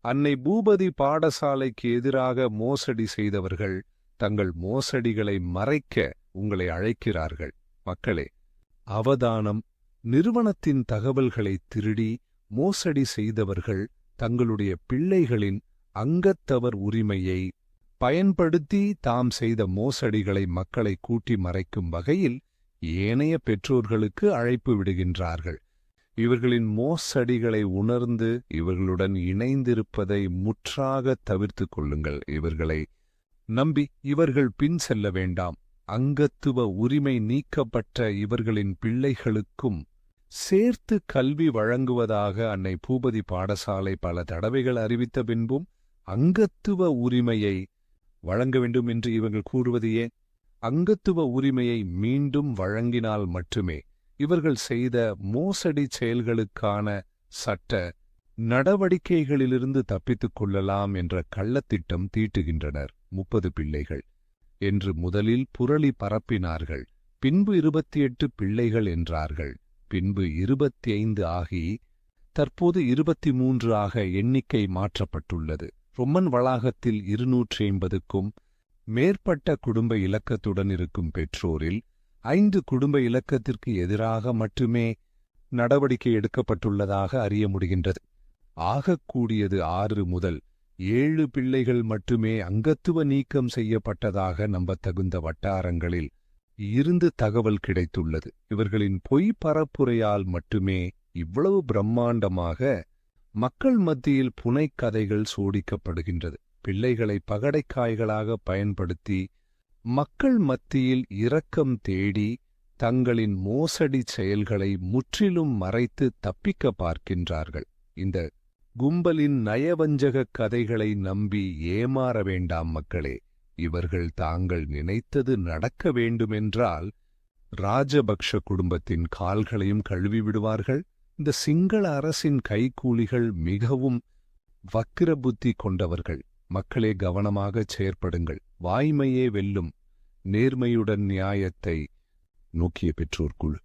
அன்னை பூபதி பாடசாலைக்கு எதிராக மோசடி செய்தவர்கள் தங்கள் மோசடிகளை மறைக்க உங்களை அழைக்கிறார்கள். மக்களே, அவதானம். நிறுவனத்தின் தகவல்களை திருடி மோசடி செய்தவர்கள் தங்களுடைய பிள்ளைகளின் அங்கத்தவர் உரிமையை பயன்படுத்தி தாம் செய்த மோசடிகளை மக்களை கூட்டி மறைக்கும் வகையில் ஏனைய பெற்றோர்களுக்கு அழைப்பு விடுகின்றார்கள். இவர்களின் மோசடிகளை உணர்ந்து இவர்களுடன் இணைந்திருப்பதை முற்றாக தவிர்த்து கொள்ளுங்கள். இவர்களை நம்பி இவர்கள் பின் செல்ல வேண்டாம். அங்கத்துவ உரிமை நீக்கப்பட்ட இவர்களின் பிள்ளைகளுக்கும் சேர்த்து கல்வி வழங்குவதாக அன்னை பூபதி பாடசாலை பல தடவைகள் அறிவித்த பின்பும் அங்கத்துவ உரிமையை வழங்க வேண்டும் என்று இவர்கள் கூறுவது ஏன்? அங்கத்துவ உரிமையை மீண்டும் வழங்கினால் மட்டுமே இவர்கள் செய்த மோசடி செயல்களுக்கான சட்ட நடவடிக்கைகளிலிருந்து தப்பித்துக் கொள்ளலாம் என்ற கள்ளத்திட்டம் தீட்டுகின்றனர் 30 பிள்ளைகள் என்று முதலில் புரளி பரப்பினார்கள். பின்பு 28 பிள்ளைகள் என்றார்கள். பின்பு 25 ஆகி தற்போது 23 ஆக எண்ணிக்கை மாற்றப்பட்டுள்ளது. ரொம்மன் வளாகத்தில் 250க்கும் மேற்பட்ட குடும்ப இலக்கத்துடன் இருக்கும் பெற்றோரில் 5 குடும்ப இலக்கத்திற்கு எதிராக மட்டுமே நடவடிக்கை எடுக்கப்பட்டுள்ளதாக அறிய முடிகின்றது. ஆகக்கூடியது 6 முதல் 7 பிள்ளைகள் மட்டுமே அங்கத்துவ நீக்கம் செய்யப்பட்டதாக நம்பத்தகுந்த வட்டாரங்களில் இருந்து தகவல் கிடைத்துள்ளது. இவர்களின் பொய் பரப்புரையால் மட்டுமே இவ்வளவு பிரம்மாண்டமாக மக்கள் மத்தியில் புனைக்கதைகள் சோடிக்கப்படுகின்றது. பிள்ளைகளை பகடைக்காய்களாக பயன்படுத்தி மக்கள் மத்தியில் இரக்கம் தேடி தங்களின் மோசடி செயல்களை முற்றிலும் மறைத்து தப்பிக்க பார்க்கின்றார்கள். இந்த கும்பலின் நயவஞ்சகக் கதைகளை நம்பி ஏமாற வேண்டாம் மக்களே. இவர்கள் தாங்கள் நினைத்தது நடக்க வேண்டுமென்றால் ராஜபக்ஷ குடும்பத்தின் கால்களையும் கழுவி விடுவார்கள். இந்த சிங்கள அரசின் கைக்கூலிகள் மிகவும் வக்கிர புத்தி கொண்டவர்கள். மக்களே, கவனமாகச் செயற்படுங்கள். வாய்மையே வெல்லும். நேர்மையுடன் நியாயத்தை நோக்கிய பெற்றோர் குழு.